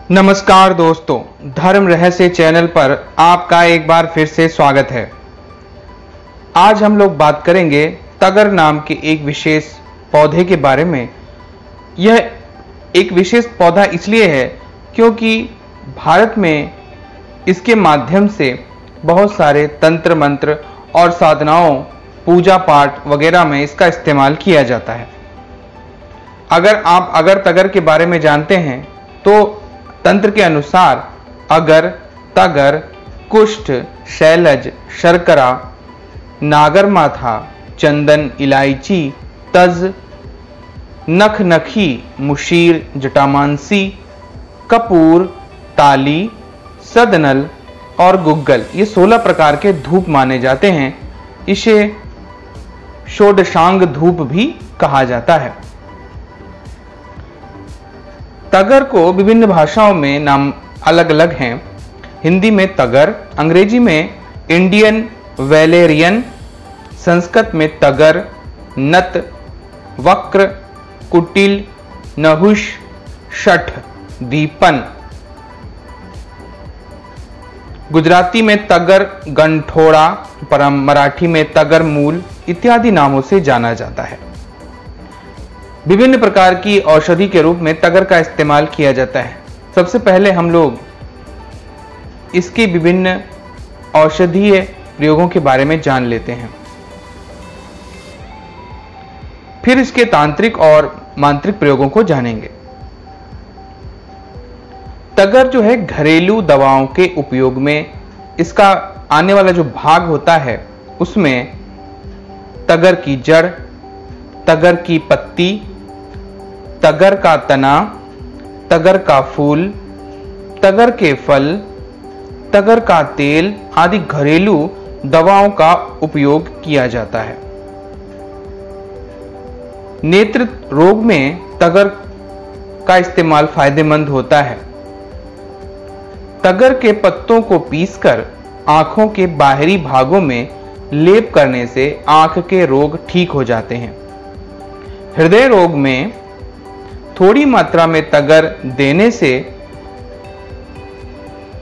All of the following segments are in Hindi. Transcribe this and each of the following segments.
नमस्कार दोस्तों, धर्म रहस्य चैनल पर आपका एक बार फिर से स्वागत है। आज हम लोग बात करेंगे तगर नाम के एक विशेष पौधे के बारे में। यह एक विशेष पौधा इसलिए है क्योंकि भारत में इसके माध्यम से बहुत सारे तंत्र मंत्र और साधनाओं, पूजा पाठ वगैरह में इसका इस्तेमाल किया जाता है। अगर तगर के बारे में जानते हैं तो तंत्र के अनुसार अगर, तगर, कुष्ठ, शैलज, शर्करा, नागरमाथा, चंदन, इलायची, तज, नखनखी, मुशीर, जटामांसी, कपूर, ताली, सदनल और गुग्गल ये 16 प्रकार के धूप माने जाते हैं। इसे षोडशांग धूप भी कहा जाता है। तगर को विभिन्न भाषाओं में नाम अलग अलग हैं। हिंदी में तगर, अंग्रेजी में इंडियन वैलेरियन, संस्कृत में तगर, नत, वक्र, कुटिल, नहुष, शठ, दीपन, गुजराती में तगर गंठोड़ा, मराठी में तगर मूल इत्यादि नामों से जाना जाता है। विभिन्न प्रकार की औषधि के रूप में तगर का इस्तेमाल किया जाता है। सबसे पहले हम लोग इसके विभिन्न औषधीय प्रयोगों के बारे में जान लेते हैं, फिर इसके तांत्रिक और मांत्रिक प्रयोगों को जानेंगे। तगर जो है घरेलू दवाओं के उपयोग में इसका आने वाला जो भाग होता है उसमें तगर की जड़, तगर की पत्ती, तगर का तना, तगर का फूल, तगर के फल, तगर का तेल आदि घरेलू दवाओं का उपयोग किया जाता है। नेत्र रोग में तगर का इस्तेमाल फायदेमंद होता है। तगर के पत्तों को पीसकर आंखों के बाहरी भागों में लेप करने से आंख के रोग ठीक हो जाते हैं। हृदय रोग में थोड़ी मात्रा में तगर देने से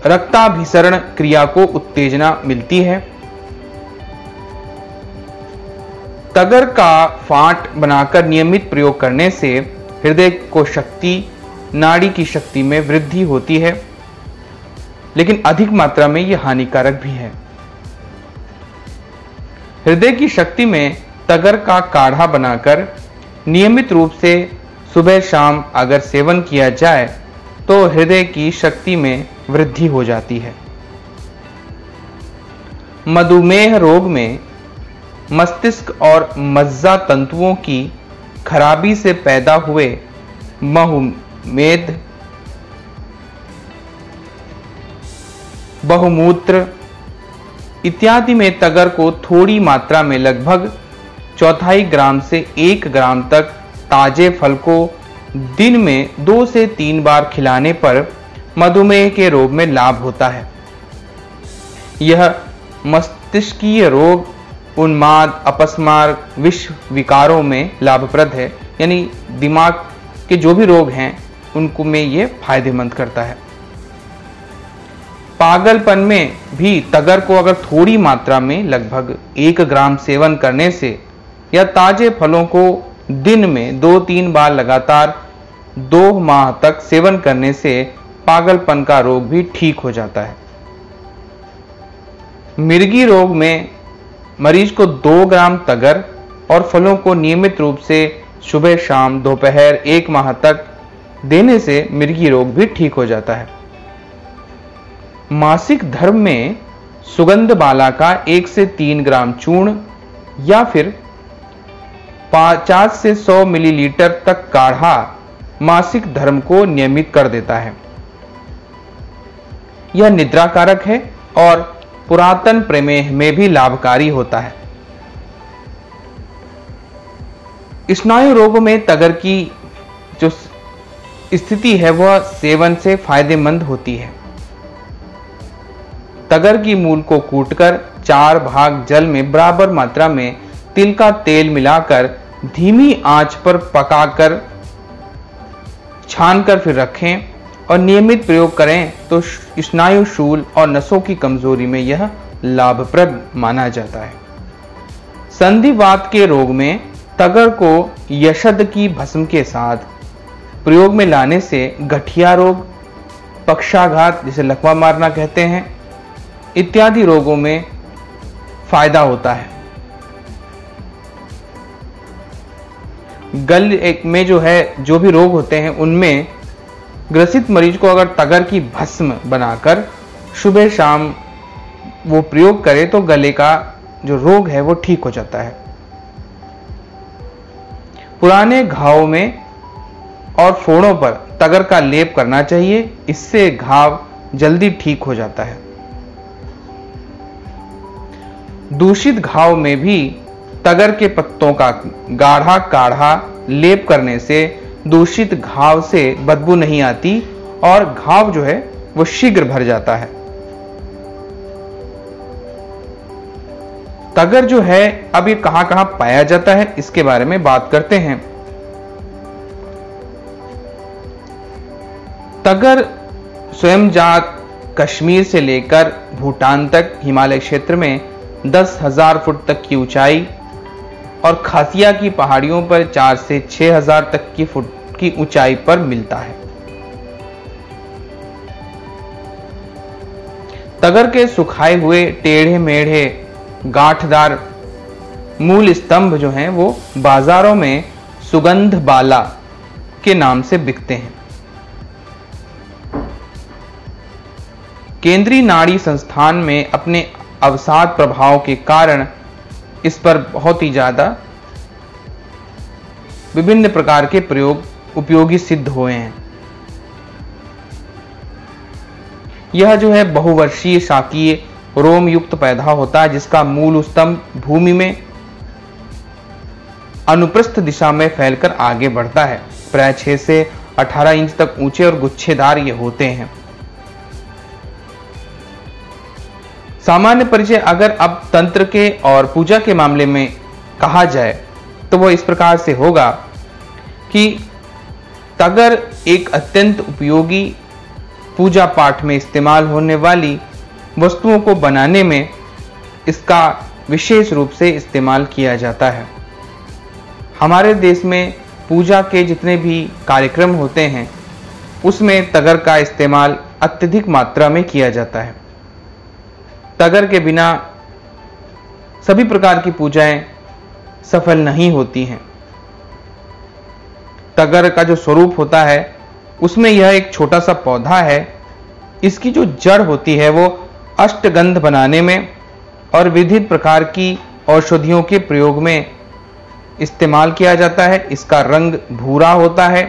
रक्ताभिसरण क्रिया को उत्तेजना मिलती है। तगर का फांट बनाकर नियमित प्रयोग करने से हृदय को शक्ति, नाड़ी की शक्ति में वृद्धि होती है, लेकिन अधिक मात्रा में यह हानिकारक भी है। हृदय की शक्ति में तगर का काढ़ा बनाकर नियमित रूप से सुबह शाम अगर सेवन किया जाए तो हृदय की शक्ति में वृद्धि हो जाती है। मधुमेह रोग में मस्तिष्क और मज्जा तंतुओं की खराबी से पैदा हुए बहुमेद, बहुमूत्र इत्यादि में तगर को थोड़ी मात्रा में लगभग 1/4 ग्राम से 1 ग्राम तक ताजे फल को दिन में 2 से 3 बार खिलाने पर मधुमेह के रोग में लाभ होता है। यह मस्तिष्कीय रोग, उन्माद, अपस्मार, विष विकारों में लाभप्रद है। यानी दिमाग के जो भी रोग हैं उनको में यह फायदेमंद करता है। पागलपन में भी तगर को अगर थोड़ी मात्रा में लगभग 1 ग्राम सेवन करने से या ताजे फलों को दिन में 2-3 बार लगातार 2 माह तक सेवन करने से पागलपन का रोग भी ठीक हो जाता है। मिर्गी रोग में मरीज को 2 ग्राम तगर और फलों को नियमित रूप से सुबह शाम दोपहर 1 माह तक देने से मिर्गी रोग भी ठीक हो जाता है। मासिक धर्म में सुगंध बाला का 1 से 3 ग्राम चूर्ण या फिर 50 से 100 मिलीलीटर तक काढ़ा मासिक धर्म को नियमित कर देता है। यह निद्राकारक है और पुरातन प्रमेह में भी लाभकारी होता है। स्नायु रोगों में तगर की जो स्थिति है वह सेवन से फायदेमंद होती है। तगर की मूल को कूटकर 4 भाग जल में बराबर मात्रा में तिल का तेल मिलाकर धीमी आंच पर पकाकर छानकर फिर रखें और नियमित प्रयोग करें तो स्नायु शूल और नसों की कमजोरी में यह लाभप्रद माना जाता है। संधिवात के रोग में तगर को यशद की भस्म के साथ प्रयोग में लाने से गठिया रोग, पक्षाघात जिसे लकवा मारना कहते हैं, इत्यादि रोगों में फायदा होता है। गल में जो भी रोग होते हैं उनमें ग्रसित मरीज को अगर तगर की भस्म बनाकर सुबह शाम वो प्रयोग करे तो गले का जो रोग है वो ठीक हो जाता है। पुराने घावों में और फोड़ों पर तगर का लेप करना चाहिए, इससे घाव जल्दी ठीक हो जाता है। दूषित घाव में भी तगर के पत्तों का गाढ़ा काढ़ा लेप करने से दूषित घाव से बदबू नहीं आती और घाव जो है वो शीघ्र भर जाता है। तगर जो है अब ये कहां कहां पाया जाता है इसके बारे में बात करते हैं। तगर स्वयंजात कश्मीर से लेकर भूटान तक हिमालय क्षेत्र में 10,000 फुट तक की ऊंचाई और खासिया की पहाड़ियों पर 4 से 6,000 तक की फुट की ऊंचाई पर मिलता है। तगर के सुखाए हुए टेढ़े मेढ़े गांठदार मूल स्तंभ जो हैं वो बाजारों में सुगंध बाला के नाम से बिकते हैं। केंद्रीय नाड़ी संस्थान में अपने अवसाद प्रभाव के कारण इस पर बहुत ही ज्यादा विभिन्न प्रकार के प्रयोग उपयोगी सिद्ध हुए हैं। यह जो है बहुवर्षीय शाकीय रोम युक्त पौधा होता है जिसका मूल स्तंभ भूमि में अनुप्रस्थ दिशा में फैलकर आगे बढ़ता है। प्राय 6 से 18 इंच तक ऊंचे और गुच्छेदार ये होते हैं। सामान्य परिचय अगर अब तंत्र के और पूजा के मामले में कहा जाए तो वह इस प्रकार से होगा कि तगर एक अत्यंत उपयोगी पूजा पाठ में इस्तेमाल होने वाली वस्तुओं को बनाने में इसका विशेष रूप से इस्तेमाल किया जाता है। हमारे देश में पूजा के जितने भी कार्यक्रम होते हैं उसमें तगर का इस्तेमाल अत्यधिक मात्रा में किया जाता है। तगर के बिना सभी प्रकार की पूजाएं सफल नहीं होती हैं। तगर का जो स्वरूप होता है उसमें यह एक छोटा सा पौधा है। इसकी जो जड़ होती है वो अष्टगंध बनाने में और विविध प्रकार की औषधियों के प्रयोग में इस्तेमाल किया जाता है। इसका रंग भूरा होता है।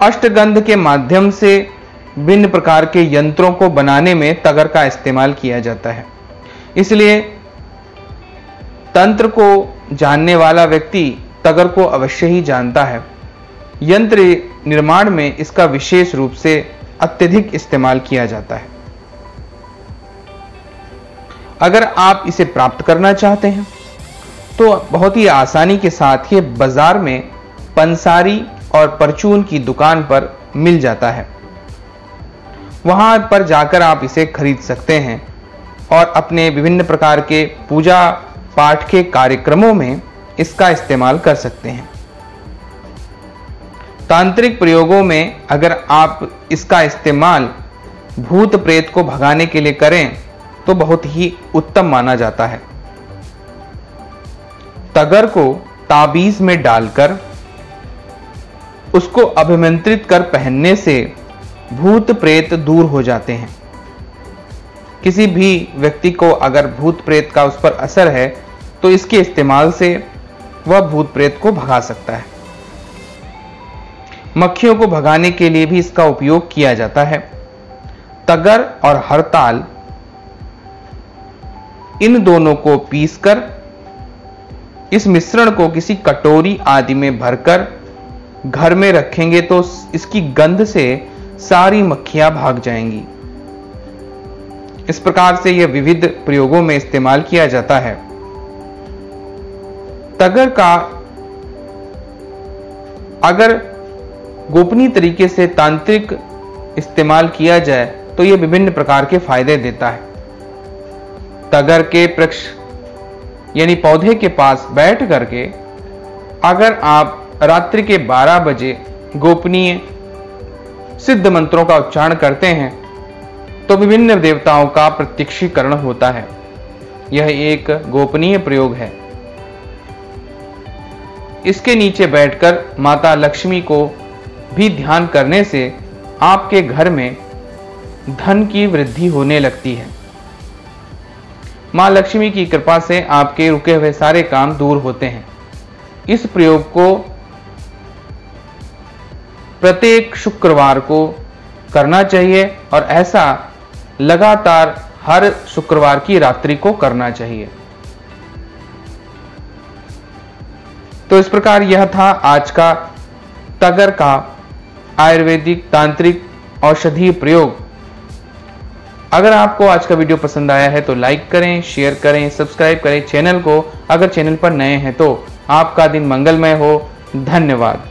अष्टगंध के माध्यम से भिन्न प्रकार के यंत्रों को बनाने में तगर का इस्तेमाल किया जाता है। इसलिए तंत्र को जानने वाला व्यक्ति तगर को अवश्य ही जानता है। यंत्र निर्माण में इसका विशेष रूप से अत्यधिक इस्तेमाल किया जाता है। अगर आप इसे प्राप्त करना चाहते हैं तो बहुत ही आसानी के साथ ये बाजार में पंसारी और परचून की दुकान पर मिल जाता है। वहां पर जाकर आप इसे खरीद सकते हैं और अपने विभिन्न प्रकार के पूजा पाठ के कार्यक्रमों में इसका इस्तेमाल कर सकते हैं। तांत्रिक प्रयोगों में अगर आप इसका इस्तेमाल भूत प्रेत को भगाने के लिए करें तो बहुत ही उत्तम माना जाता है। तगर को ताबीज में डालकर उसको अभिमंत्रित कर पहनने से भूत प्रेत दूर हो जाते हैं। किसी भी व्यक्ति को अगर भूत प्रेत का उस पर असर है तो इसके इस्तेमाल से वह भूत प्रेत को भगा सकता है। मक्खियों को भगाने के लिए भी इसका उपयोग किया जाता है। तगर और हरताल इन दोनों को पीसकर इस मिश्रण को किसी कटोरी आदि में भरकर घर में रखेंगे तो इसकी गंध से सारी मक्खियां भाग जाएंगी। इस प्रकार से यह विविध प्रयोगों में इस्तेमाल किया जाता है। तगर का अगर गोपनीय तरीके से तांत्रिक इस्तेमाल किया जाए तो यह विभिन्न प्रकार के फायदे देता है। तगर के वृक्ष यानी पौधे के पास बैठ करके अगर आप रात्रि के 12 बजे गोपनीय सिद्ध मंत्रों का उच्चारण करते हैं तो विभिन्न देवताओं का प्रत्यक्षीकरण होता है। यह एक गोपनीय प्रयोग है। इसके नीचे बैठकर माता लक्ष्मी को भी ध्यान करने से आपके घर में धन की वृद्धि होने लगती है। मां लक्ष्मी की कृपा से आपके रुके हुए सारे काम दूर होते हैं। इस प्रयोग को प्रत्येक शुक्रवार को करना चाहिए और ऐसा लगातार हर शुक्रवार की रात्रि को करना चाहिए। तो इस प्रकार यह था आज का तगर का आयुर्वेदिक तांत्रिक औषधीय प्रयोग। अगर आपको आज का वीडियो पसंद आया है तो लाइक करें, शेयर करें, सब्सक्राइब करें चैनल को। अगर चैनल पर नए हैं तो आपका दिन मंगलमय हो। धन्यवाद।